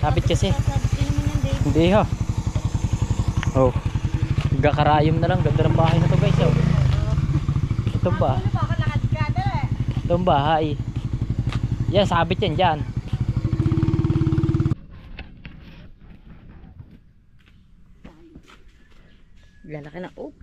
Sabit kasi. Hindi ho. Oh. Gakarayom na lang. Ganda ng bahay na to guys. Oh. Itong ba? Itong bahay. Yan, sabit yan dyan. Lalaki na. Oop.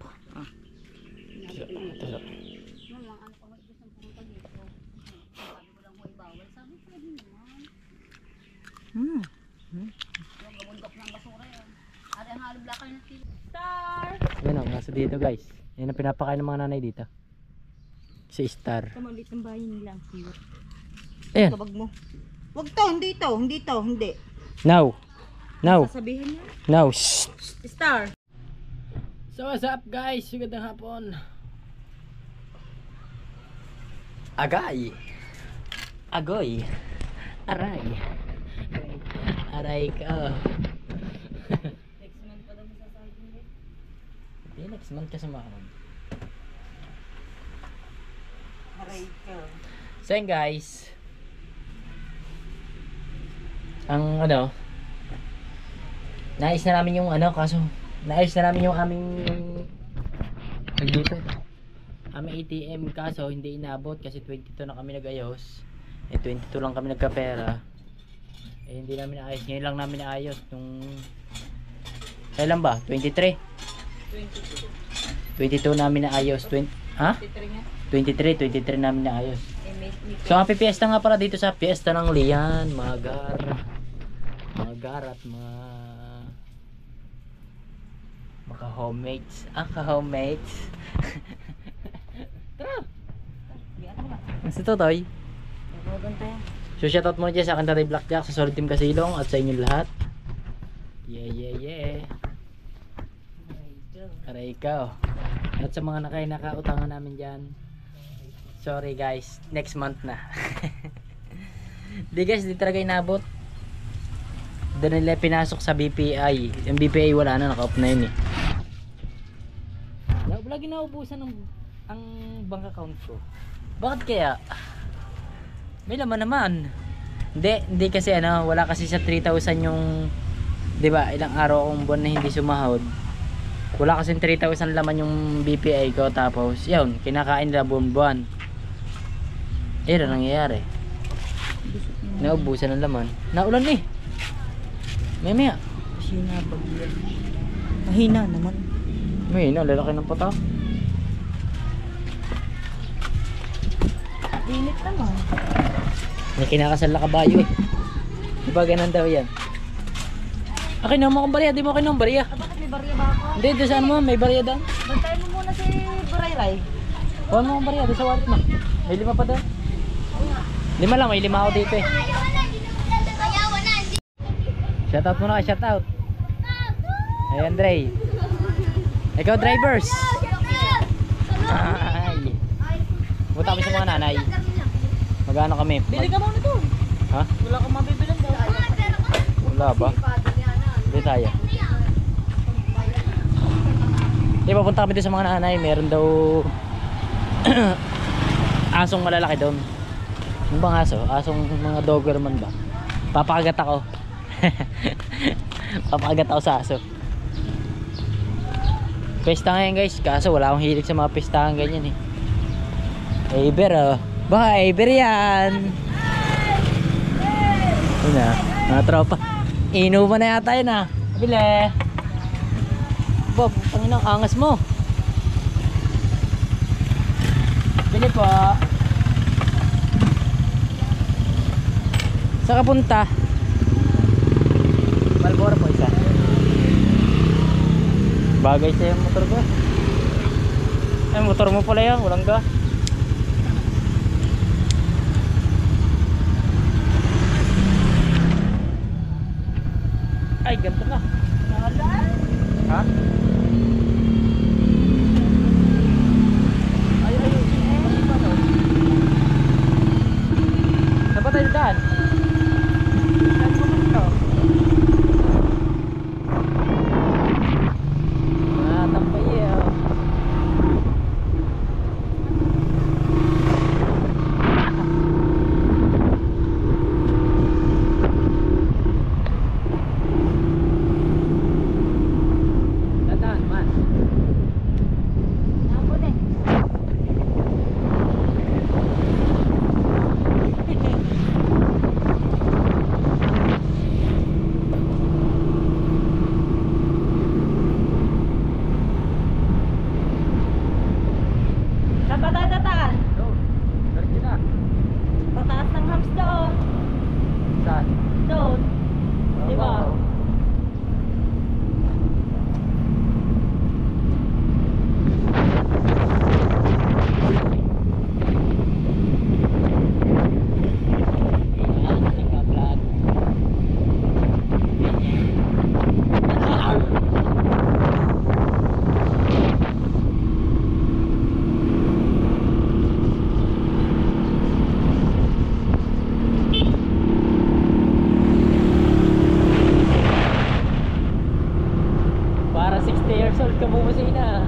Star! Yan o, nasa dito guys. Yan ang pinapakain ng mga nanay dito. Si Star. Kamalit ng bahay nila. Ayan. Kabag mo. Wag to, hindi to, hindi to, hindi. Now. Now. Sasabihin niya. Now. Shh. Star. So what's up guys? Magandang hapon. Agay. Agoy. Aray. Aray ka. Next month pa daw masasahod mo rin. Hindi, next month ka sumahod. Aray ka. So yun guys, ang ano, naayos na namin yung ano, kaso naayos na namin yung aming dito, aming ATM, kaso hindi inabot kasi 22 na kami nag-ayos. 22 lang kami nagkapera. Hindi namin naayos, ngayon lang namin naayos nung kailan ba? 23? 22 namin naayos. 20, ha? 23 namin naayos. So happy fiesta nga pala dito sa fiesta ng Lian, Magar at mga homemates. Ka-homemates. Tara. Si Totoy. So shoutout muna dyan sa akin Tatay Blackjack, sa Solid Team Kasilong at sa inyo lahat. Yeah. Aray ikaw. At sa mga nakautangan namin dyan, sorry guys, next month na. Di guys, di talaga inabot. Doon nila pinasok sa BPI. Yung BPI wala na, naka-off na yun eh. Lagi naubusan ang bank account ko. Bakit kaya? May laman naman. Hindi kasi ano, wala kasi sa 3,000 yung, 'di ba? Ilang araw akong buwan na hindi sumahod. Wala kasi 3,000 laman yung BPI ko, tapos yun, kinakain nila buwan-buwan. Ano nangyayari? Naubusan ng laman. Naulan eh. Maya. Mahina bagyo. Mahina naman. Mahina, lalaki ng pata. Init naman. May kinakasal na kabayo eh. Diba ganun daw yan? Akin na mo akong bariya, di mo akin na akong bariya. Bakit may barya ba ako? Hindi, doon saan mo, may bariya doon. Bantayan mo muna si Barayray. Kuha mo akong bariya, doon sa wallet mo. May 5 pa doon. 5 lang, may 5 ako dito eh. Shoutout muna ka, shoutout. Ayan, Dre. Ikaw, drivers. Ay. Punta kami sa mga nanay. Magano kami? Bili ka muna doon. Ha? Wala kang mabibilang daw. Wala ba? Hindi tayo. Di ba punta kami doon sa mga nanay. Meron daw asong malalaki doon. Ano bang aso? Asong mga Doberman ba? Papakagat ako. Papakagat ako sa aso. Pesta ngayon guys, kaso wala akong hilig sa mga pestahan ganyan eh. Eiber oh. Baka Eiber yan. Yun na, mga tropa. Inuman na yata yun ah. Bile. Bob, ang inang angas mo. Bili po. Saan ka punta? Malboro po isa. Bagay sa'yo yung motor ko. Ay, motor mo pala yan, walang gas. Ay, ganito na. Ha? Ay. Saan ba tayo daan? bubusina.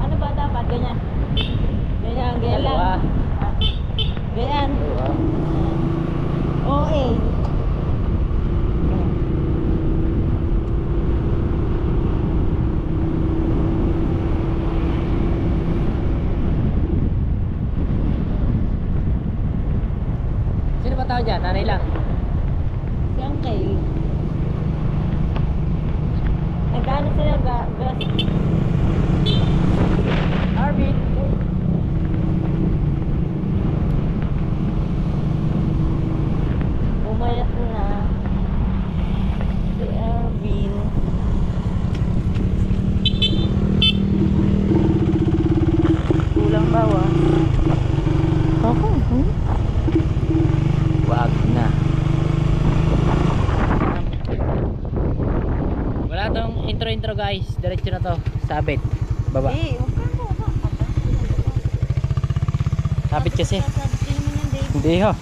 Ano ba dapat? Ganyan. Ganyan, ganyan lang. Dalawa. Ah, ganyan. Dalawa. OA. Sino ba tao dyan? Nanay lang. Si Uncle. Nagano sila gas. Arvin. Umayat na. Si Arvin. Kulang bawa. Ako. Wag na. Wala tong intro guys. Diretso na to. Sabit. Baba. Eh, huwag ka mo. Sabit kasi. Sasabihin mo yan, Dave. Hindi ha.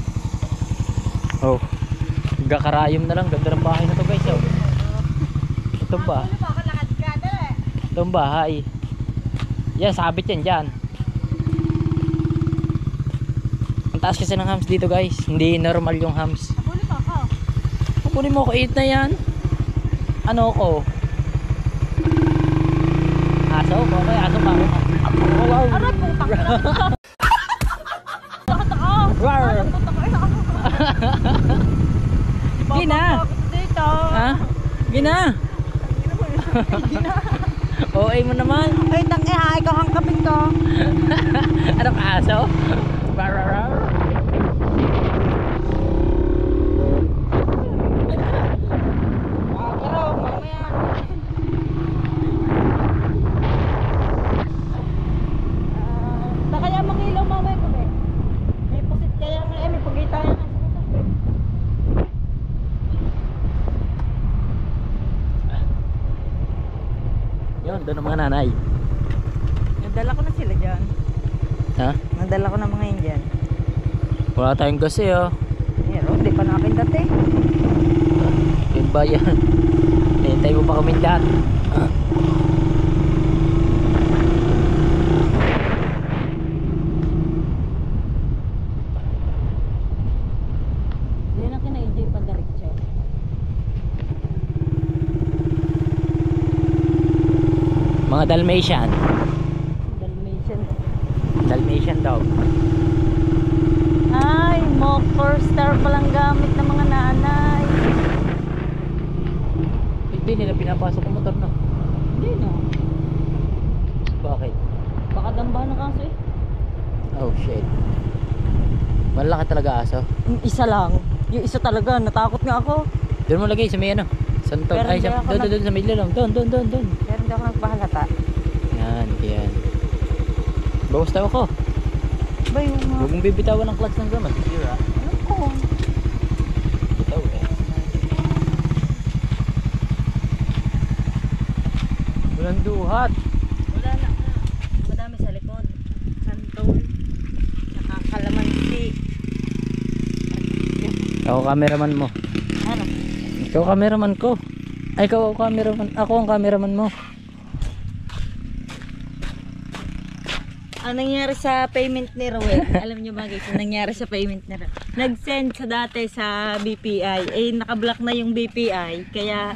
Oh. Gakarayom na lang. Ganda ng bahay na to guys. Oh. Itong ba? Itong bahay. Yan, sabit yan dyan. Ang taas kasi ng hams dito guys. Hindi normal yung hams. Habuli pa ako. Kukunin mo ko 8 na yan. Ano ko? Aso? Okay, aso pa ako. Wow. Aray po, takot. Takot ako. Rar. Takot ako. Gina. Dito. Ha? Gina. OA mo naman. Ay, tangya. Ikaw ang kapit ko. Ano ka aso? Rar. Pero, mamaya. Kaya mangilaw mamaya ko eh. May pusit kaya nga eh. May pagitan nga. Yun, doon ang mga nanay. Nadala ko na sila dyan. Ha? Nadala ko na mga yun dyan. Wala tayong kasi oh. Pero, hindi pa nakin dati. Yun ba yan? Hintay mo pa kami dyan. Hindi na kina AJ pa diretso. Mga Dalmatian. Dalmatian. Dalmatian dog. Ay, motor star palang gamit ng mga nanay. Hindi nila pinapasok ang motor no. Hindi na. Bakit? Baka damba na kaso eh. Oh shit. Malaki talaga aso. Yung isa lang. Yung isa talaga, natakot nga ako. Doon mo lagay sa may ano. Santol. Pero Ay, hindi sa, ako doon sa may lang. Doon. Pero hindi ako nagpahalata. Yan. Bawas tayo ako. Ba yung mga... Huwag mong bibitawan ng clutch ng gamas. Sira. Ano ko? Bitaw eh. Walang duhat. Wala na. Madami sa likod. Santol. Nakakalamansi. Ako cameraman mo. Ano? Ikaw cameraman ko. Ay, ikaw cameraman. Ako ang cameraman mo. Ang nangyari sa payment ni Rowell, alam niyo ba guys, ang nangyari sa payment ni Rowell? Nag-send sa dati sa BPI, eh nakablock na yung BPI, kaya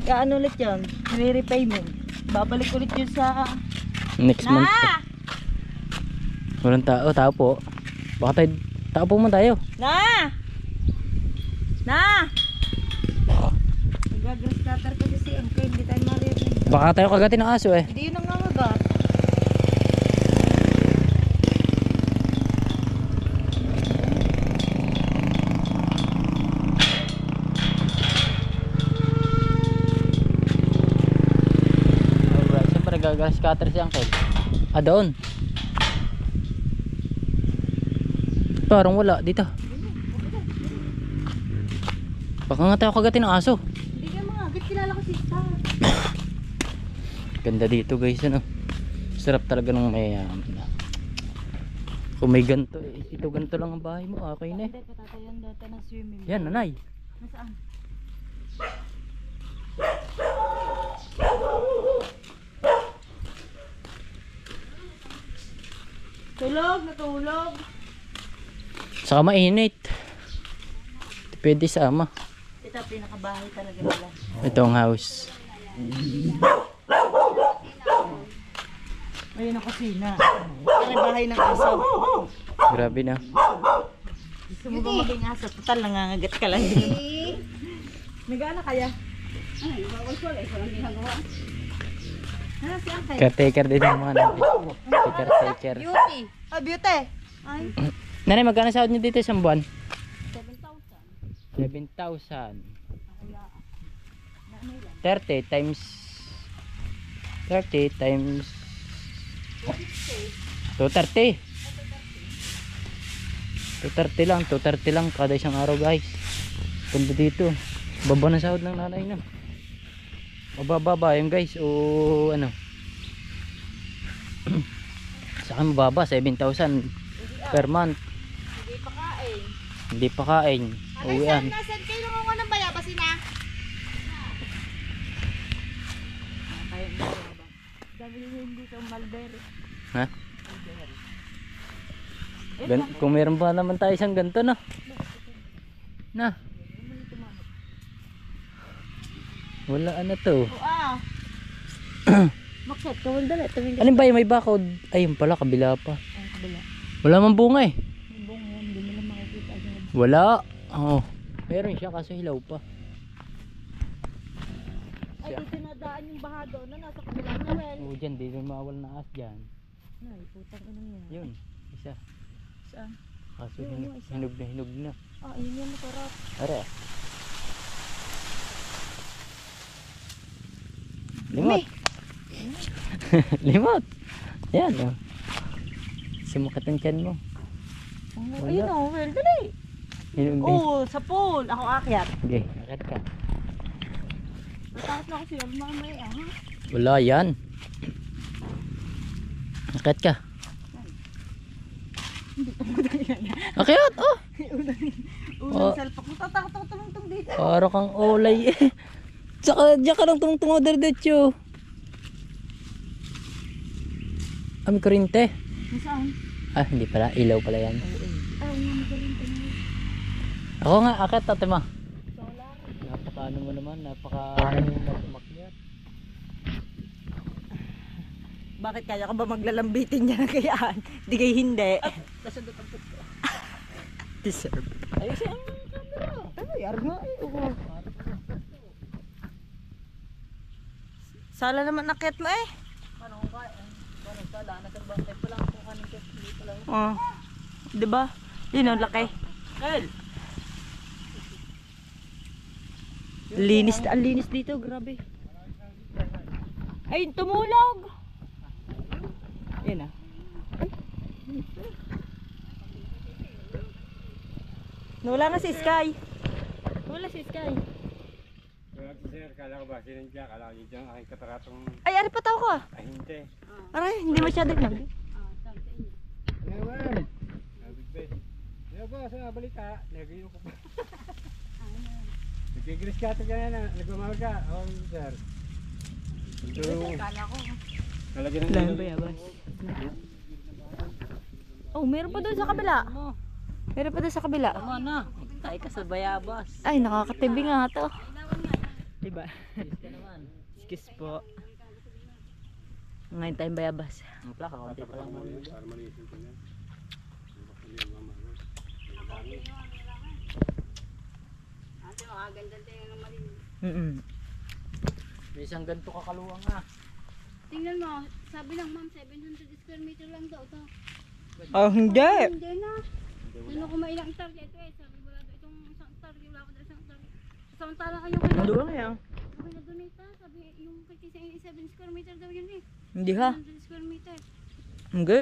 ano ulit yun, re-repayment. Babalik ulit yun sa... Next month. Walang tao. Tao po. Baka tayo. Tao po mo tayo. Na! Nag-grass cutter ko kasi MK, hindi tayo maririnig. Baka tayo kagatin ng aso eh. Hindi yun ang nangagat. Alright. Siyempre nagagas cutter si Uncle. Doon. Parang wala dito. Baka nga tayo kagatin ng aso. Hindi ka mga agad kilala ko si Star. Ganda dito guys, ano. Sarap talaga ng mayayaman. Kung may ganito eh. Ito ganito lang ang bahay mo. Okay na eh. Hindi, patatayan data ng swimming. Yan, nanay. Nasaan? Natulog. Saka mainit. Pwede sama. Ito pinakabahay talaga nila. Itong house. Ayun ang kusina. Ang bahay ng aso. Grabe na. Gusto mo ba maging aso? Total, nangangagat ka lang. Nag-ano kaya? Ay, bawal ko lang. Ito lang ginagawa. Ha, si Angkay? Caretaker din yung mga natin. Caretaker. Beauty. Ah, beauty. Ay. Nanay, magkano sahod niyo dito isang buwan? 7,000. 7,000. 30 times 230. 230 lang. 230 lang kada isang araw, guys. Punta dito. Baba na sahod ng nanay na. Mababa yun, guys. O ano. Sa akin mababa. 7,000 per month. Hindi pa kain. Hindi pa kain. Uwian. Nasaan kayo nung ng bayabasin na? Dami nyo dito mulberry. Ha? Kung meron pa naman tayo isang ganito, no? Na. Wala ano to. Maksat, kawal dala. Alin ba yung may bakod? Ayun pala, kabila pa. Wala mang bunga eh. Hindi mo lang makikita agad. Wala. Oo. Meron siya kaso hilaw pa. Ay, dito nadaan yung baha doon na nasa kabilang well. Oo, dyan. Di rin mawal na as dyan. Ay, putang ina yan. Yun. Isa. Saan? Kaso hinog na. Ah, yun yung masarap. Are. Limot. Limot. Yan o. Simukat ang tiyan mo. Oh, ayun o, well, dali. Hinog din. Oo, sa pool. Ako akyat. Okay, akit ka. Natakot na ako siya. Mamaya, ha? Wala yan. Akit ka. Akyat, oh. Unang salpak mo. Tatakot ako tumungtong dito. Para kang olay eh. Diyan ka lang tungtungo diretso. May kurente. Saan? Ah, hindi pala. Ilaw pala yan. Ay, yung galing. Ako nga, akit ate ma. Napaka ano mo naman, napaka umakyat. Bakit kaya ka ba maglalambitin niya na kayaan? Di kayo hindi. Nasundot ang puto. Deserve. Ayos ang camera. Ano, yar nga eh. Oo. Sala naman nakit mo eh. Paano kung kaya? Paano sala? Nasaan ba? Tayo pala kung kanin ka. Hindi pala. Oh. Diba? Yun ang laki. Kel! Linis, ang linis dito, grabe. Ay, tumulog. Yan ah. Wala na si Sky. Wala si Sky. Sir, kala ko ba sinadya? Kala ko dyan aking kataratong... Ay, ari pa tao ko ah. Ay, hindi. Aray, hindi masyado nag. Ngayon! Big Ben. Ano ba sa balita? Nagayon ko pa. Nagkigris ka ito ganyan na. Nagmamahal ka. Oo, sir. Kala ko. Nalagyan ng Lang bayabas. Oh, meron pa doon sa kabila. Meron pa doon sa kabila. Tama na. Tayo ka sa bayabas. Ay, nakakatibi nga to. Diba? Ayos ka naman. Excuse po. Ngayon tayong bayabas. Ang plaka, konti pa lang mo. Para malisin ko yan. May isang ganito kakaluwang nga. Tingnan mo, sabi lang ma'am, 700 square meter lang daw to. Oh, hindi. Hindi na. Ano kung may ilang target ito eh. Sabi wala daw itong isang target, wala ko daw isang target. Samantala kayo kayo. Madulang yan. Okay na donate ha. Sabi yung kay Tisa 7 square meter daw yun eh. Hindi ha. 700 square meter. Hindi.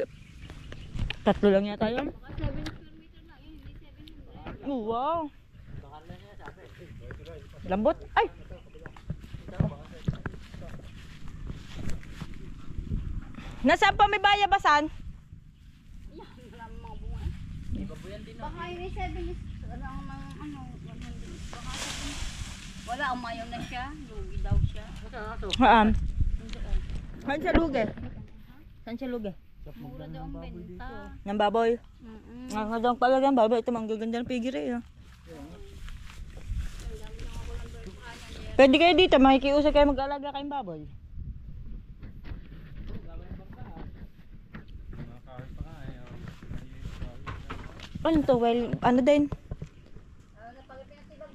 Tatlo lang yata yun. Baka 7 square meter na yun, hindi 700. Oh, wow. Lambot. Ay! Nasaan pa may bayabasan? Yan, wala mga bunga. Baka yun eh 7 is, wala ang mga ano, 100. Baka 7. Wala, umayaw na siya. Lugi daw siya. Saan? Saan siya lugi? Saan siya lugi? Mura daw ang benta. Ng baboy. Ang hadang pala ng baboy. Ito, manggaganda ng pigiri. Pwede kayo dito, makikiusap kayo mag-alaga kayong baboy. Ano to? Well, ano din?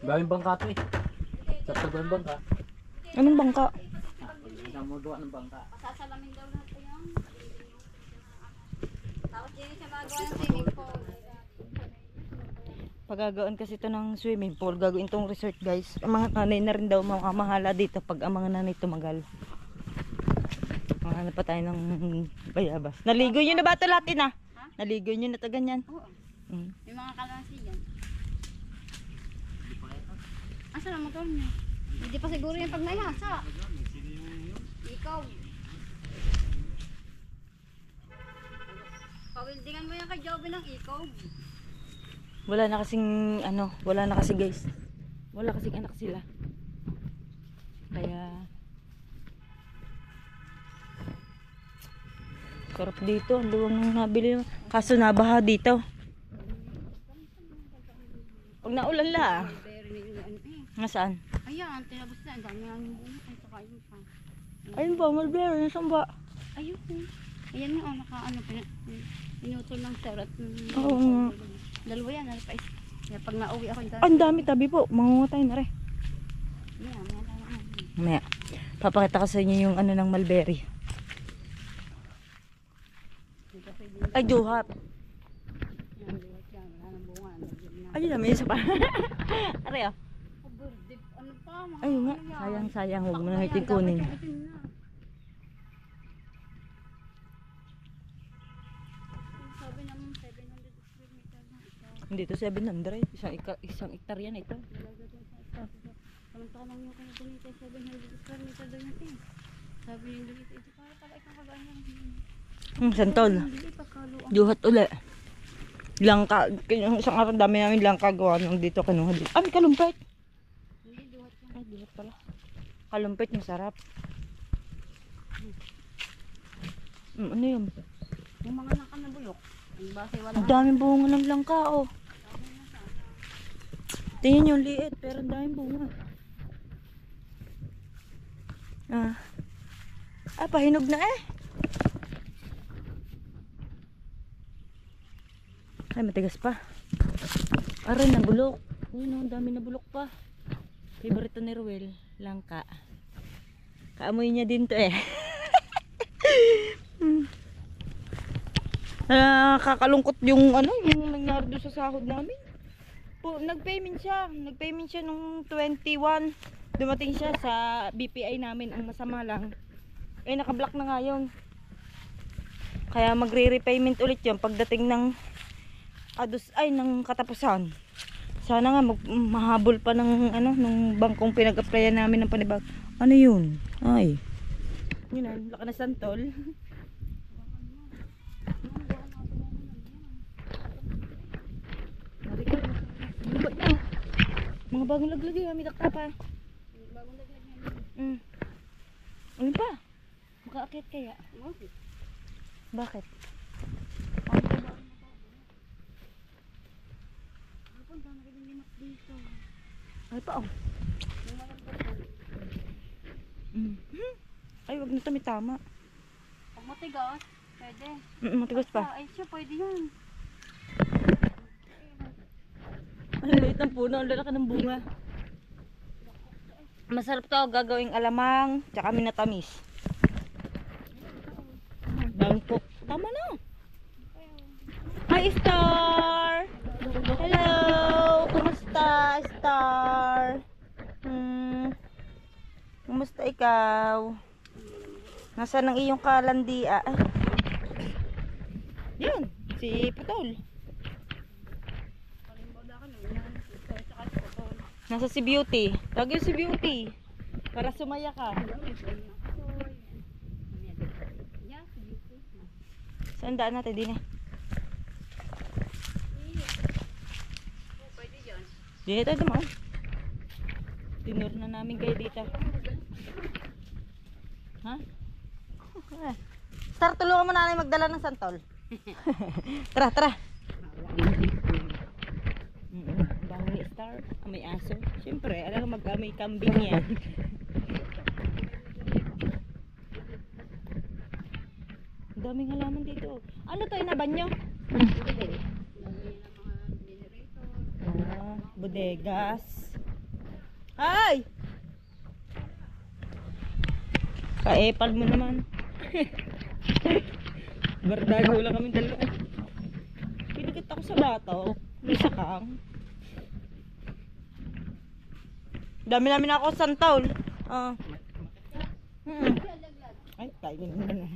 Daming bangka to eh. Sa tagang bangka. Anong bangka? Isang mo gawa ng bangka. Pasasalamin daw natin yun. Tapos din siya magawa ng swimming pool. Pagagawin kasi ito ng swimming pool, gagawin itong resort guys. Ang mga nanay na rin daw makamahala dito pag ang mga nanay tumagal. Mahanap pa tayo ng bayabas. Naligo nyo na ba ito lahat ha? Naligo nyo na ito ganyan? Oo. Mm. May mga kalansi dyan. Asa na motor niya? Hindi pa siguro yan pag may hasa. Ikaw. Pawildingan mo yan kay Joby ng ikaw. Wala na kasing ano, wala na kasi guys. Wala kasing anak sila. Kaya sarap dito, ang luwang nang nabili. Kaso nabaha dito. Pag naulan la. Very ano eh. Nasaan? Ayan, tinabos na. Ang dami nga yung bunga. Ay, saka yun pa. Ayun ba, mulberry, nasaan ba? Ayun. Ayan nga, naka ano, pinutol ng sir at Oo nga. dalawa yan, pa is. Kaya pag nauwi ako, Ang dami tabi po, mangungatay na rin. yan, Mamaya, papakita ko sa inyo yung ano ng mulberry. Ay, duhat. Ayun na, may isa pa. Are, oh. Ano pa, mga Ayun nga, ano yan. sayang-sayang, huwag mo na Takbo natin yan, kunin. dapat yung itim na. Sabi naman 700 square meter na ito. Hindi to 700, isang hektar yan ito. Samantalang yung kanya ganito 700 square meter daw yan eh. Sabi niya ganito, ito para pala ikang kaganyang. Santol, Hindi pagkalo ang duhat uli. Langka, isang araw dami namin langka gawa nung dito kinuha dito. Ah, may kalumpit. hindi duhat yan. Ay, duhat pala. Kalumpit, masarap. Ano yun? Yung mga naka na bulok. Ang base wala. Ang daming bunga ng langka, oh. Tingnan yung liit, pero ang daming bunga. Pahinog na eh. Ay, matigas pa. Aray, nabulok. Uy, no, ang dami nabulok pa. Favorite ni Ruel, langka. Kaamoy niya din to eh. Nakakalungkot yung ano, yung nangyari doon sa sahod namin. Nag-payment siya. Nag-payment siya nung 21. Dumating siya sa BPI namin. Ang masama lang, eh nakablock na nga yun. Kaya magre-repayment ulit yun pagdating ng ng katapusan. Sana nga mahabol pa ng ano, nung bangkong pinag-applyan namin ng panibag. Ano yun? Ay. Yun na, laka na santol. Mga bagong laglag yun, may takta pa. Bagong laglag niya. Ano pa? Makaakit kaya? Bakit? Ay pa, oh. Ay, wag na ito, may tama. Pag matigas, pwede. Matigas pa. Ay siya, pwede yun. Ang liit ng puno, ang lalaki ng bunga. Masarap to, gagawing alamang, tsaka minatamis. Bangkok. Tama na. Hi, Star! Hello! Kumusta, Star? Kumusta ikaw? Nasaan ang iyong kalandia? Yan, si Putol. Nasa si Beauty. Tawagin si Beauty. Para sumaya ka. Saan daan natin din eh? Pwede dyan. Dito tayo dumaan. Tinur na namin kayo dito. Ha? Star, tulungan mo nanay magdala ng santol. Tara, tara. Baho ni Star. May aso. Siyempre, alam mo may kambing yan. Ang daming halaman dito. Ano to, inaban nyo? Bodegas. Ay! Kaepal mo naman. Bardago lang kami dalawa. Pinikit ako sa bato. May sakang. Dami namin ako santol. Ay, kainin mo na.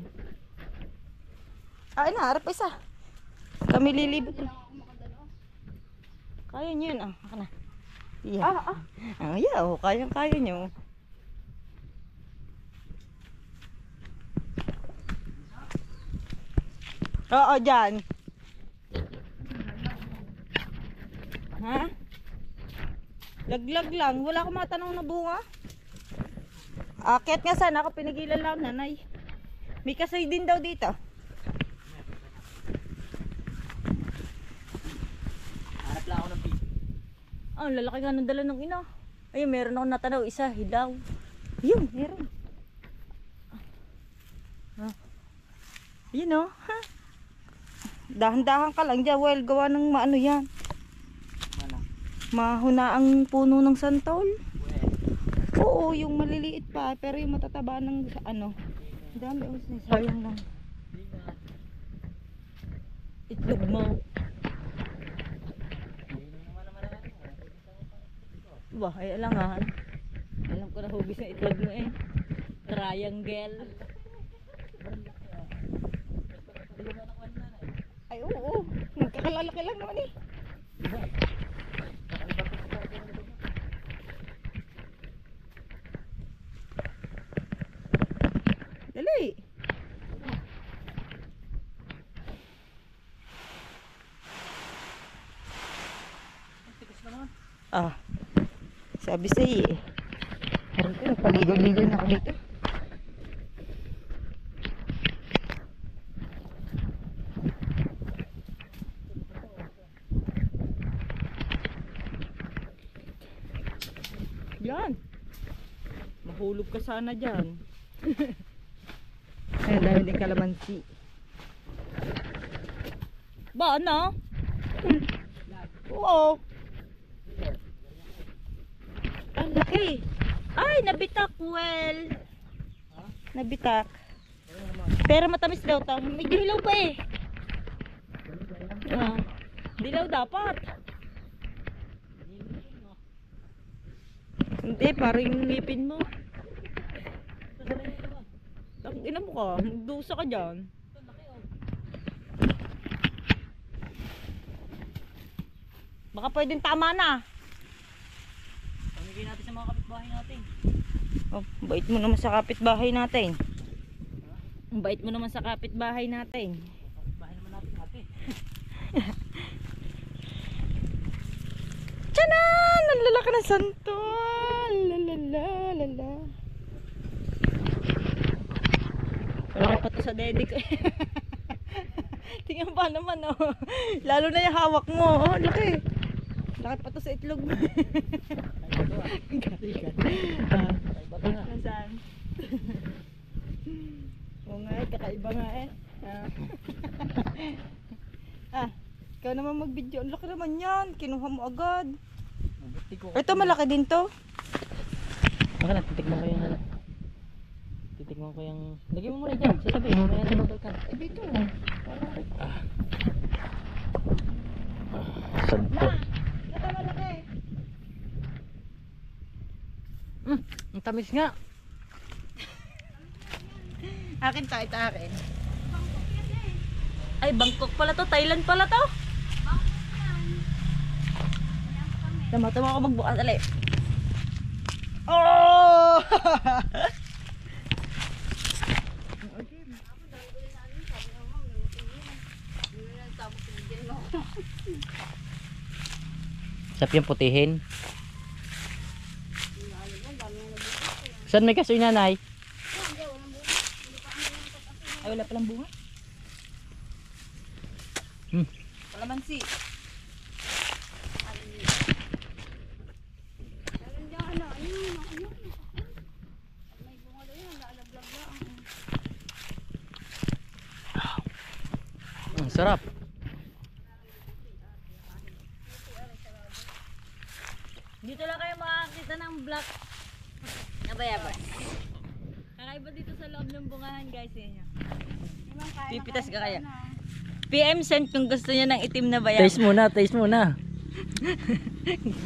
Ay, naharap isa. Kami lilibot. Kaya nyo yun, Aka na. Yeah. Yeah, kaya nyo. Oo, dyan. Ha? Laglag lang. Wala akong matanong na bunga. Akit nga sana ako, pinigilan lang nanay. May kasoy din daw dito. Hanap lang ako ng piso. Ang lalaki nga ng dala ng ina. Ayun, meron akong natanaw. Isa, hilaw. Yun, meron. Yun o. Ha? Dahan-dahan ka lang dyan. Well, gawa ng maano yan. Ano? Mahuna ang puno ng santol. Oo, yung maliliit pa. Pero yung matataba ng ano. Dami o, sayang lang. Itlog mo. Bah, ay alangan. Alam ko na hubis ng itlog mo eh. Triangle. Ay oo, magkakalalaki lang naman eh. Dali. Sabi sa'yo eh. Parang ko, nagpaligaw-ligaw na ako dito. Yan. Mahulog ka sana dyan. Ay, dami din kalamansi. Ba, ano? Oo. Ang laki. Ay, nabitak. Well. Nabitak. Pero matamis daw to. May dilaw pa eh. Dilaw dapat. Hindi, parang yung ngipin mo. Ina mo ka. Magdusa ka dyan. Baka pwedeng tama na. Pamigay natin sa mga kapitbahay natin. Oh, bait mo naman sa kapitbahay natin. Ang bait mo naman sa kapitbahay natin. Kapitbahay naman natin ate. Tiyanan! Ang lalaki ng santol! Lalalala. Wala pa to sa dede ko. Tingnan pa naman oh. Lalo na yung hawak mo. Oh, laki. Laki pa to sa itlog mo. Nasaan? Oo nga eh, kakaiba nga eh. Ikaw naman mag-video. Ang laki naman yan. Kinuha mo agad. Ito malaki din to. Baka na, titikman ko yung ano. Titikman ko yung... Lagyan mo muna dyan. Sasabihin mo muna yung babalikan. Dito. Santo. Ito malaki. Ang tamis nga. Akin tayo, ito akin. Ay, Bangkok pala to. Thailand pala to. Tama-tama ako magbukas. Dali. Oh! Sarap yung putihin. Saan may kasoy nanay? Ay, wala palang bunga. Hmm. Kalamansi. Meron dyan, ano, ayun. May bunga doon yan, naalaglag lang. Ang sarap. Dito lang kayo makakita ng black na bayabas. Kakaiba dito sa loob ng bungahan guys. Yan. Pipitas ka kaya? PM send kung gusto niya ng itim na bayabas. Taste muna, taste muna.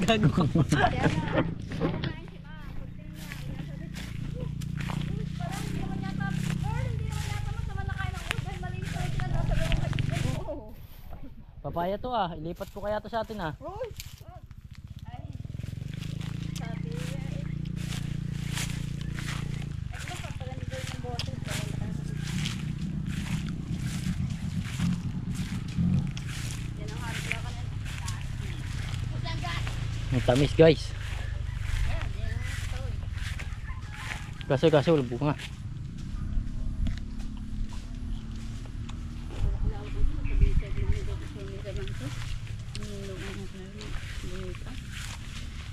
Gago ka pa. Papaya to ah. Ilipat ko kaya to sa atin ah. Ang tamis guys. Kasi wala bunga.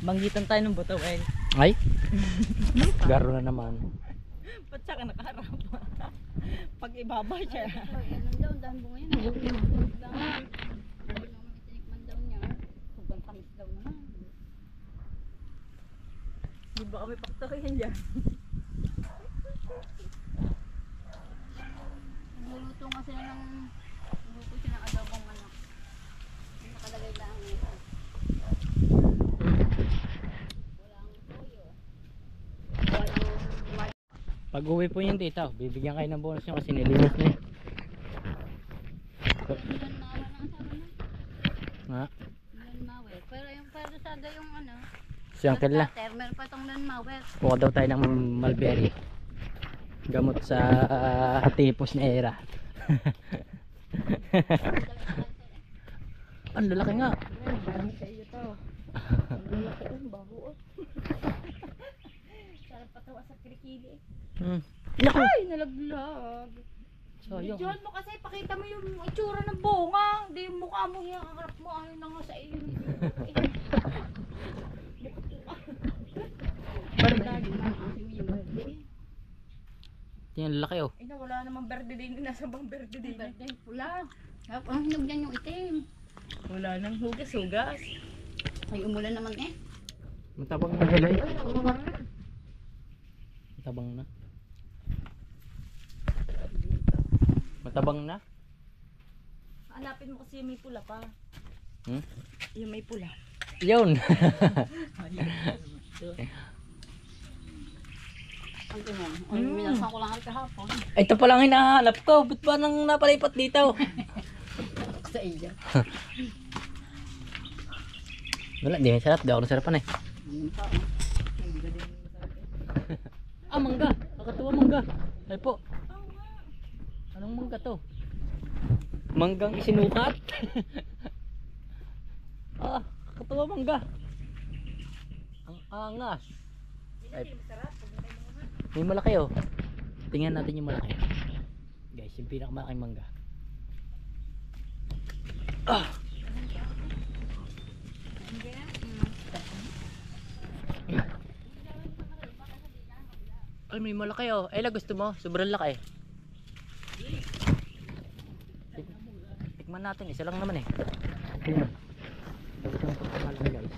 Banggitan tayo ng buto, eh. Ay. Garo na naman. Ba't siya ka nakaharap? Pag ibaba siya. Yan daw, dahil bunga yan. Tinikman daw niya. Sobrang tamis daw naman. Di ba kami paktokin dyan? Nagluluto nga sila ng luto siya ng adobong manok. Yung nakalagay lang nito. Walang toyo. Walang Pag uwi po yung tita, bibigyan kayo ng bonus nyo kasi nilinis na eh. Milan mawe na ang sabi mo. Ha? Milan mawe. Pero yung pero sada yung ano. Si Uncle na. Meron pa itong milan mawe. Kuha daw tayo ng mulberry. Gamot sa tipos na era. Ang lalaki nga. Sa iyo to. Ang laki ang baho. Sarap patawa sa kilikili. Ay, nalaglag. Sayang. Diyan mo kasi, pakita mo yung itsura ng bunga. Hindi yung mukha mo yung harap mo. Ayaw na nga sa iyo. Bardagi na ang yung berde. Tingnan lalaki oh. Ay, wala namang berde din. Nasa bang berde din? Berde pula. Ang hinog dyan yung itim. Wala nang hugas-hugas. Ay umulan naman eh. Matabang na galay. Matabang na. Matabang na? Hanapin mo kasi yung may pula pa. Hmm? Yung may pula. Yun. Ang tingnan. Ay, minasan ko lang ang kahapon. Ito pa lang hinahanap ko. Ba't ba nang napalipat dito? Sa iya. Wala, di may sarap. Di ako nasarapan eh. Ah, mangga. Kakatuwa mangga. Ay po. Anong mangga to? Manggang isinukat. Ah, kakatuwa mangga. Ang angas. Ay, may malaki oh. Tingnan natin yung malaki. Guys, yung pinakamalaking mangga. Ah. Ay, may malaki oh. Ay, gusto mo? Sobrang laki. Tikman natin. Isa lang naman eh. Tingnan. Gusto mo ito malaki guys.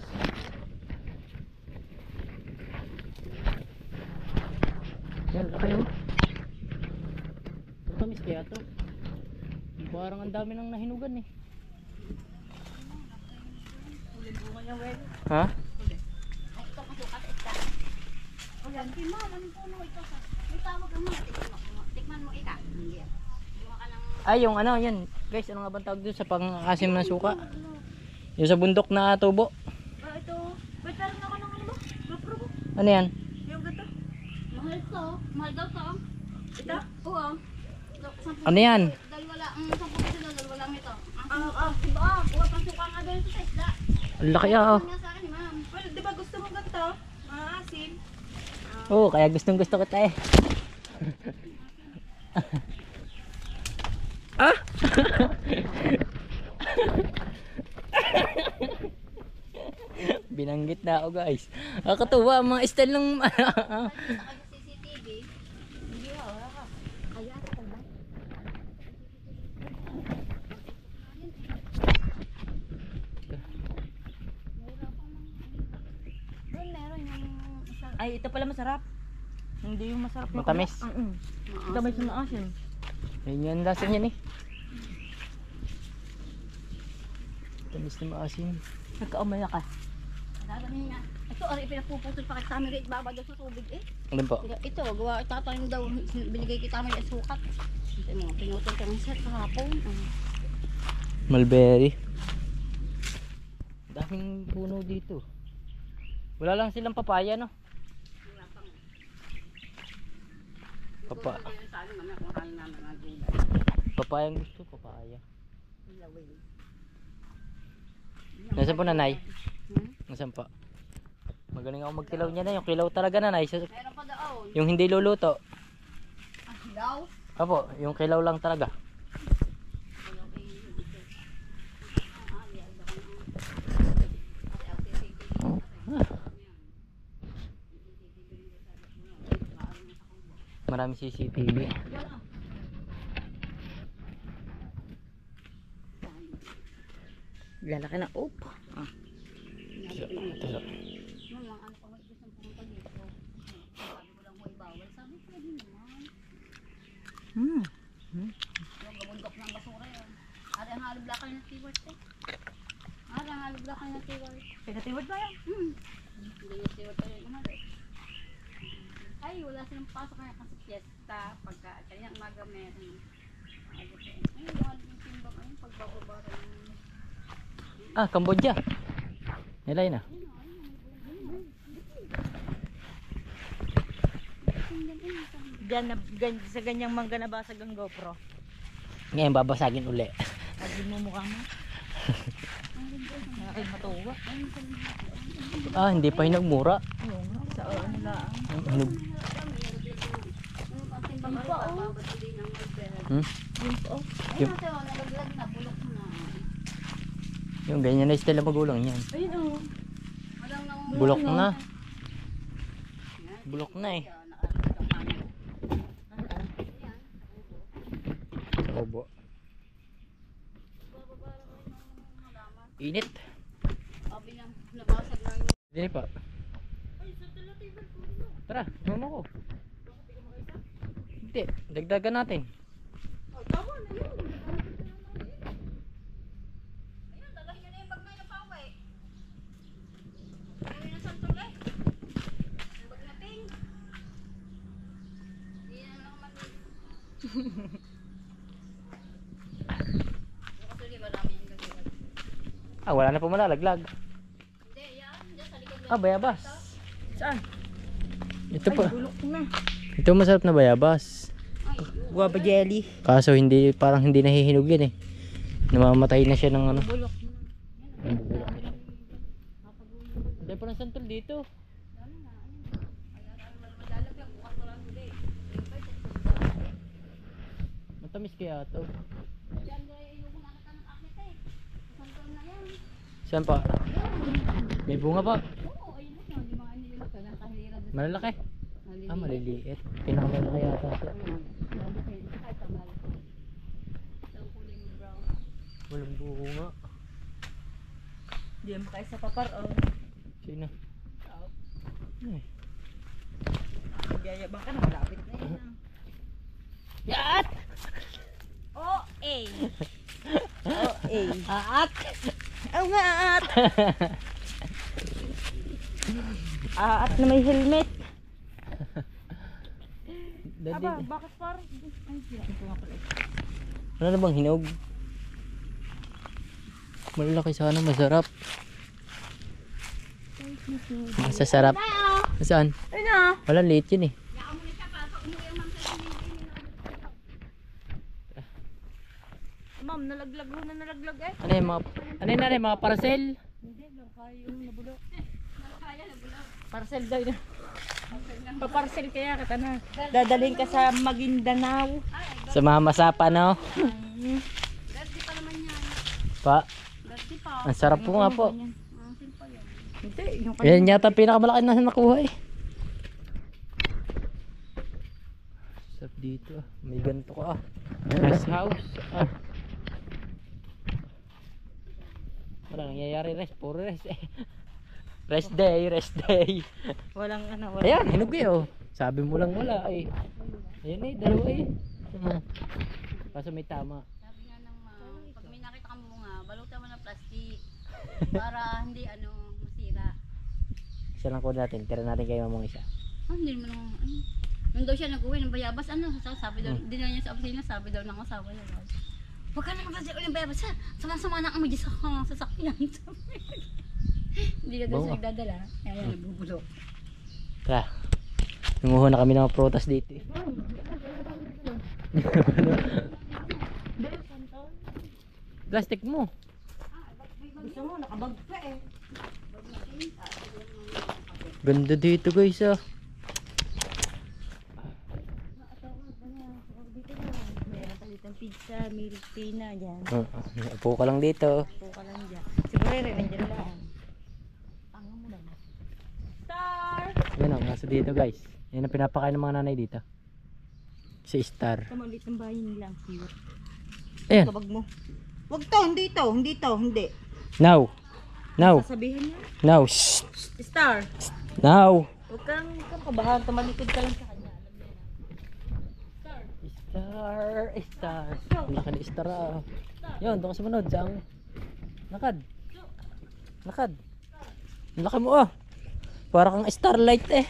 Yan, laki oh. Tamis kaya to. Parang ang dami nang nahinugan eh. Ha? Ay, ito ang sukat ito. O yan, timan, anong puno ito? May tawag ang mga tikman mo ika. Hindi. Buka ka ng... Ay, yung ano, yan. Guys, ano nga bang tawag doon sa pang-asim na suka? Yung sa bundok na tubo. Ito. Ba't meron ako ng ano ba? GoPro ko. Ano yan? Yung gato. Mahal to. Mahal daw to. Ito? Oo. Ano yan? Dalawa lang. 10 sila, dalawa lang ito. Diba? Buka pang suka nga doon sa isda. Ang laki ah. Ano nga sa akin, ma'am? Well, di ba gusto mo ganito? Maasim. Oo, kaya gustong gusto kita eh. Ah! Binanggit na ako guys. Nakakatuwa ang mga style ng CCTV. Hindi wala ka. Kaya ka ba? Meron yung isa. Ay, ito pala masarap. Hindi yung masarap na Matamis. Matamis na asin. Ayun yung lasa niyan eh. Tamis na maasin. Nagkaumaya ka. Dadalhin nga. Ito, ari pinapuputol pa kita kami baba daw sa tubig eh. Alin po? Ito, gawa itatanim daw. Binigay kita may sukat. Ito mga pinutol ka ng set kahapon. Mulberry. Daming puno dito. Wala lang silang papaya no? Wala pang. Papa. Sa amin naman kung kain namin mga gulay. Papayang gusto, papaya. Ilawin. Nasaan po nanay? Hmm? Nasaan po? Magaling ako magkilaw niya na. Yung kilaw talaga nanay. Meron pa daw. Yung hindi luluto. Ah, daw. Apo, yung kilaw lang talaga. Marami CCTV. Lalaki na. Oop. Ito. Mama, ano pa may gusto pumunta dito? Sabi mo lang may bawal. Sabi ko, pwede naman. Yung gabundok ng basura yun. Ari ang halublakan ng tiwart eh. Ari ang halublakan ng tiwart. Pinatiwad ba yan? Hindi yung tiwart pa rin naman eh. Ay, wala silang pasok kaya kasi fiesta. Pagka, kanya umaga meron. Ay, wala yung timbang ayun. Pagbababara ng... Ah, Cambodia. Nilay na. Diyan na, sa ganyang mangga nabasag ang GoPro. Ngayon babasagin uli. Agin mo mukha mo. Ay, matuwa. Ah, hindi pa yung nagmura. Oo nga, sa ano lang. Ano? Hmm? Yun po. Ayun natin, nalaglag na, bulok na. Yung ganyan na style na magulang yan. Ayun o. Walang nang... Bulok na. Bulok na eh. Sa obo. Init. Sabi lang, nabasag lang yung... Dili pa. Tara, mama ko. Hindi, dagdagan natin. Ayun, dalahin nyo na yung bag na yung pawe. Ayun na santol eh. Yung bag na pink. Hindi na lang mali. Kasi di ba namin yung gagawin? Ah, wala na po malalaglag. Hindi, yan. Diyan sa likod Ah, bayabas. Saan? Ito Ay, pa. bulok na. Ito masarap na bayabas. Guava jelly. Kaso hindi, parang hindi nahihinog yan eh. Namamatay na siya ng ano. Bulok. Hindi pa ng santol dito. Matamis kaya ito. Diyan gaya yung mga anak ng akit eh. Santol na yan. Saan pa? May bunga pa. Oo, ayun na yun. Di mga nililok ka. Nakahirap na. Malalaki. Maliliit. Ah, maliliit. Pinakamalaki yata ito. Walang bunga. Diyan pa kayo sa papar o. Sino? Ay. Magyayabang ka na, malapit na yun. Yaat! O-A. O-A. Aat! Oh nga, aat. Aat na may helmet. Aba, bakit parang... Ay, sinakin ko nga pala. Ano na bang hinog? Malalaki sana, masarap. Masasarap. Saan? Ay na. Wala, late yun eh. Ma'am, nalaglag ho na nalaglag eh. Ano yung mga parcel? Hindi, lang kayo yung nabulok. Parcel daw yun. Paparcel kaya kita na. Dadalhin ka sa Maguindanao. Sa mga masapa, no? Birthday pa naman yan. Pa, Birthday pa. ang sarap po nga po. Ang simple yan. Hindi, yung Yan yata pinakamalaki na nakuha eh. Sarap dito ah. May ganito ka ah. Rest house. Ah. Wala nangyayari rest. Puro rest eh. Rest day, rest day. walang ano, walang. Ayan, hinog eh oh. Sabi mo lang wala eh. Ayan eh, dalawa eh. Kaso may tama. Sabi nga ng pag may nakita kang bunga, balutan mo ng plastic. Para hindi masira. Isa lang ko natin. Tira natin kayo mamang isa. Hindi mo naman, nung daw siya nag-uwi ng bayabas, sabi daw, dinala niya sa opisina, sabi daw ng asawa niya. Huwag ka na mag-uwi ng bayabas, ha? Sama-sama na kami sa sasakyan. Hindi na daw siya nagdadala. Kaya yan, nagbubulok. Tara. Nunguho na kami ng mga prutas dito eh. Plastic mo. Gusto mo, nakabag ka eh. Ganda dito guys ah. Meron palitang pizza, milk tea na dyan. Upo ka lang dito. Po ka lang dyan. Siguro rin, nandiyan lang. Tangan mo lang. Star! Yan ang nasa dito guys. Yan ang pinapakain ng mga nanay dito. Si Star. Kamalit ng bahay nilang. Ayan. Kabag mo. Wag to, hindi to, hindi to, hindi. Now. Now. Sasabihin niya. Now. Shh. Star! Now. Huwag kang kabahan, tumalikod ka lang sa kanya. Alam niya na. Star. Star. Ang laki ni Star ah. Yun, doon ka sumunod. Saan? Lakad. Lakad. Ang laki mo ah. Para kang starlight eh.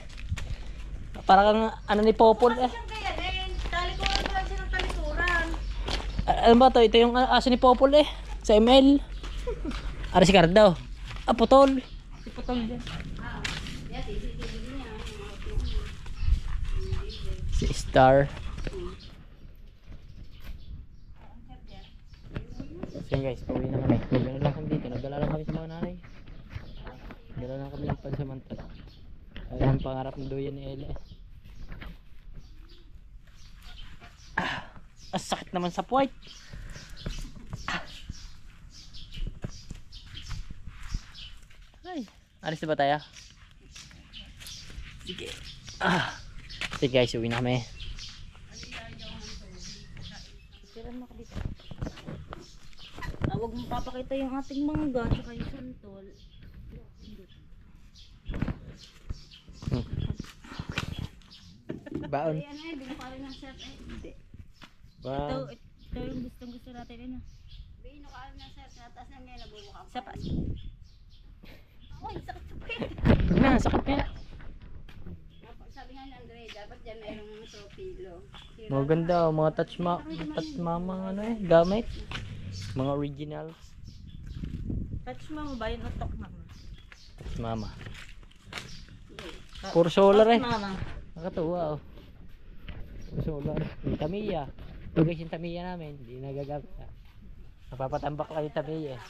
Para kang ano ni Popol eh. Kaya din, talikuran mo lang siya ng talikuran. Ano ba to? Ito yung aso ni Popol eh. Sa ML. Aris Cardo. Ah, putol. Si Putol dyan. Si Star. So guys, pauwi na kami. Nagdala lang kami dito. Nagdala lang kami sa mga nanay. Nagdala lang kami ng pansamantala. Ayun ang pangarap ng duyan ni Ella. Sakit naman sa puwet. Ay, alis na ba tayo? Sige. Sige guys, uwi na kami. Tiran mo ka dito. Huwag mong papakita yung ating mangga at yung santol. Baon. Bigyan pa rin ng set eh. Ito Wow. yung gustong gusto natin eh na. Bigyan ka rin ng set, taas na ngayon nabubuka. Isa pa. Uy, sakit sa pwede. Na, sakit kaya. Sabi nga ni Andre, dapat dyan mayroong tropilo. Maganda oh, mga touch mama ano eh, gamit. Mga originals. Touch mo ba yun o tok mama? Touch mama. Puro solar eh. Mama. Nakatuwa oh. Puro solar. Yung Tamiya. Ito guys yung Tamiya namin, hindi nagagamit ha. Napapatambak lang yung Tamiya eh.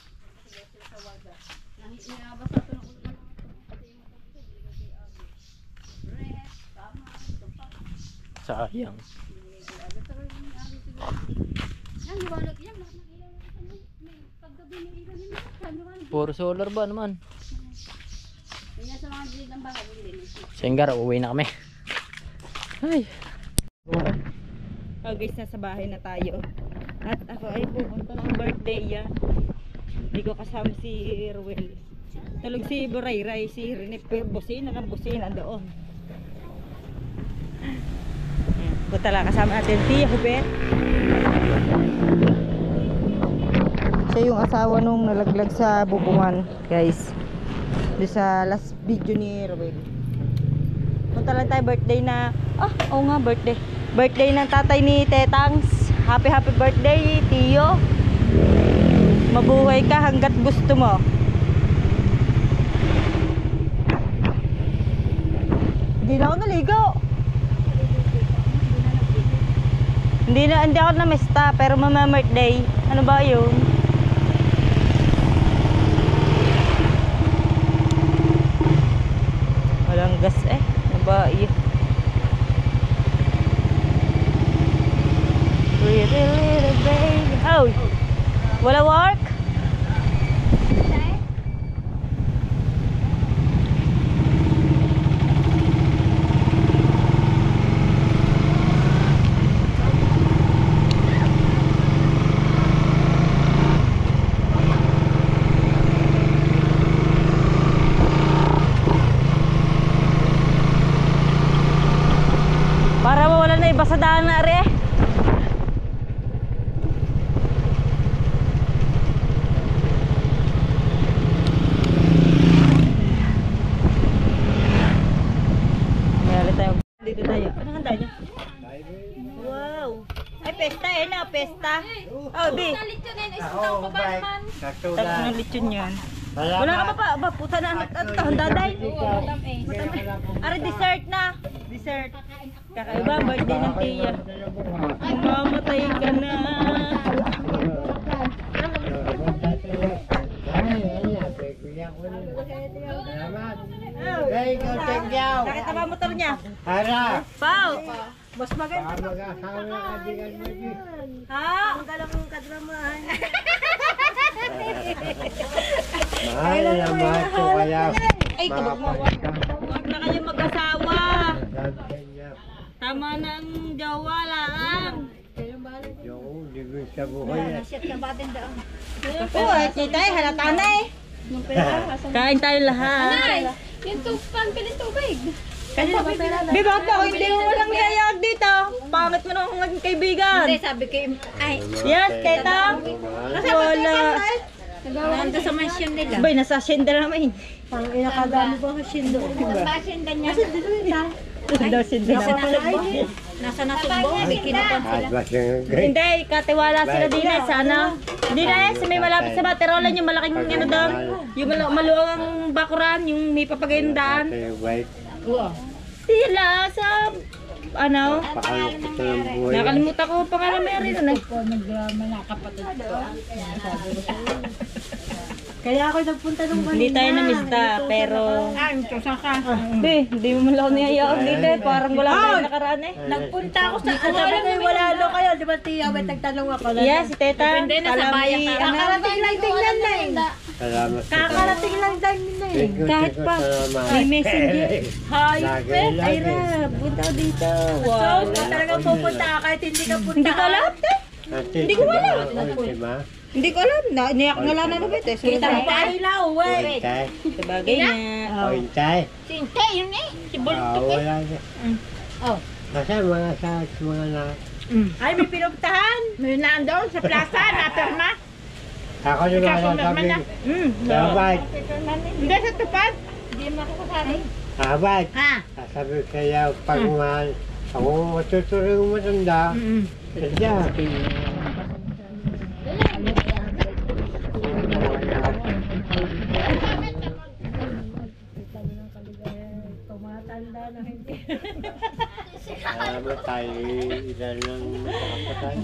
Nabasa ito ng ulo. Kasi yung rest, tama, tupak. Sayang. Yan, liwanag yan. Lahat ng ilaw yan. May paggabi ng ilaw yun. Liwanag. Puro solar ba naman? Yan sa mga gilid ng bahay. Senggar, uwi na kami. Ay. Oh guys, nasa bahay na tayo. At ako ay pupunta ng birthday yan. Hindi ko kasama si Ruel. Tulog si Burayray, si Rene, busina ng busina doon. Ayan, punta lang kasama natin si Hubert. Siya yung asawa nung nalaglag sa bubungan, guys. Doon sa last video ni Ruel. Punta lang tayo birthday na, oo nga birthday. Birthday ng tatay ni Tetangs. Happy birthday, Tiyo. Mabuhay ka hanggat gusto mo. Hindi na ako naligo. Hindi ako namesta, pero mama-birthday. Ano ba yun? Walang gas eh. Ano ba yun? Oh, wala work? Para mawala na iba sa daan na re. Dito tayo. Anong handa niya? Wow. Ay, pesta eh na, pesta. Oh, B. Sakto Tapos na. ng lechon yan. Wala ka pa ba? Puta na ang handa day. Are dessert na. Dessert. Kakaiba, birthday ng Tia. Mamatay ka na. Hey, go check yaw. Nakita ba motor niya? Harap. Pau! Mas maganda. Mag-asawa na kadigan mo di. Ha? Ang galang kadramahan. Mahal na mahal ko kaya. Ay, kabag mo. Huwag na kayo mag-asawa. Tama na ang jowa lang. Yung digos sa buhay. Oo, kita eh, halata na eh. Kain tayo lahat. Ay, yung piling tubig. Di ba ako hindi mo walang niyayag dito? Pangit mo nang maging kaibigan. Sabi ko, ay, Yes, teta. Wala. nando sa mansion nila. Bay, nasa sender naman. Pang inakadami ba sa sender? Mansion niya. Daw sender naman. Nasa nasugbo, may kinupan sila. Advance yung great. Hindi, katiwala sila din eh, sana. Hindi na eh, sa may malapit sa Baterolan, yung malaking ano daw, yung maluwang bakuran, yung may papagayandaan. Yung white. Sila sa, ano, Pakalukot na ng buhay. nakalimutan ko pa nga na meron. Kaya ako nagpunta nung kanina. Hindi tayo namista, pero... Hindi mo man lang ako niyayakap dito eh. Parang wala tayo nakaraan eh. Nagpunta ako sa sabi ko wala lo kayo, di ba Tia? May tagtanong ako na. Yeah, si Teta. Depende na sa bayan ka. Kakarating lang tingnan na eh. Salamat sa Kakarating lang tingnan na eh. Kahit pa, may messenger. Hayop eh. Ay Rab, punta dito. So, Wow. talagang pupunta ka kahit hindi ka punta. Hindi ko alam eh. Hindi ko alam. Hindi ko alam. Niyak nga lang na nabit eh. Kita mo pa nila, uwe. Pointay. Sabagay na. Pointay. Sinte, yun eh. Si Wala niya. Oh. Kasi mga na. Ay, may pinuntahan. May nandoon sa plaza, napirma. Ako yung mga sabi. Sabay. Hindi sa tupad. Hindi makakasali. Sabay. Ha? Sabi kaya pag mahal. Ako matutuloy yung matanda. Sadya. Alam mo tayo ilan ng makapatay.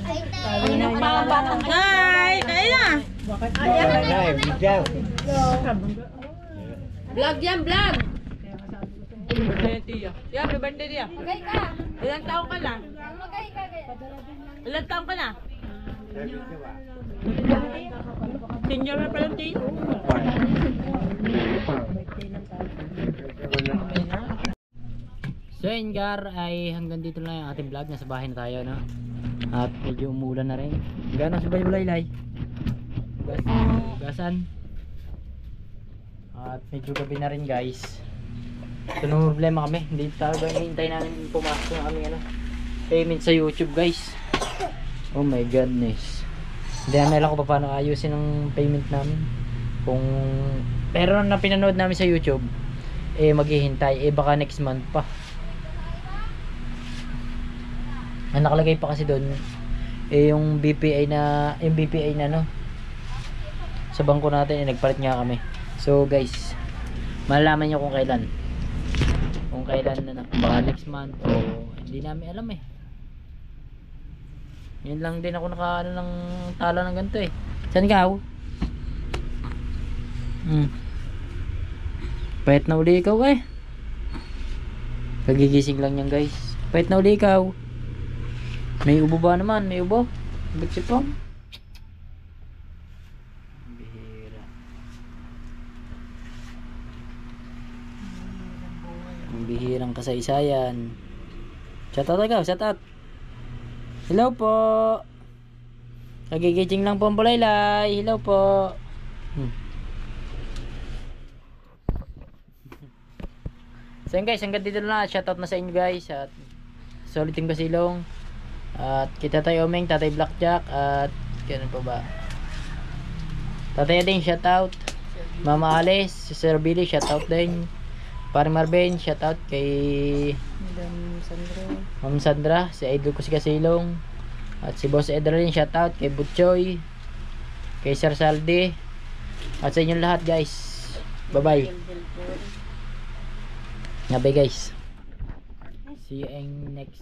Hi! Kaya na! Ay, bigyan. Vlog yan, vlog. Happy birthday niya. Magay ka. Ilang taon ka na? Magay ka. Ilang taon ka na? Sabi ko ba? Senior na pala tayo. So yun Gar, ay hanggang dito lang yung ating vlog. Nasa bahay na tayo, no? At medyo umulan na rin. Gano'n sa Baybulaylay? Gasan. At medyo gabi na rin guys. Ito na problema kami. Hindi talaga hintay namin pumasok yung aming payment sa YouTube guys. Oh my goodness. Hindi namin alam kung paano ayusin ang payment namin. Pero na pinanood namin sa YouTube, maghihintay. Baka next month pa. Ang nakalagay pa kasi doon yung BPI na no sa bangko natin nagpalit nga kami. So guys, malalaman niyo kung kailan na baka next month o hindi namin alam eh. Yun lang din ako nakaano ng tala ng ganito eh. Saan ka? Pahit na uli ikaw eh. Kagigising lang yan guys. Pahit na uli ikaw. May ubo ba naman? May ubo? Ba't si Pong? Ang bihirang kasaysayan. Shoutout ikaw, shoutout. Hello po. Kagigijing lang po ang Bulaylay. Hello po. So yun guys, hanggang dito na. Shoutout na sa inyo guys. At Solid Team Basilong. At kita tayo Omeng, Tatay Blackjack. At ganun pa ba? Tatay Ading, shoutout. Mama Alice, si Sir Billy, shoutout din. Pare Marvin, shoutout kay Ma'am Sandra, si idol ko si Kasilong. At si Boss Edralin, shoutout kay Butchoy, kay Sir Saldi. At sa inyong lahat guys. Bye bye. Bye guys. See you in next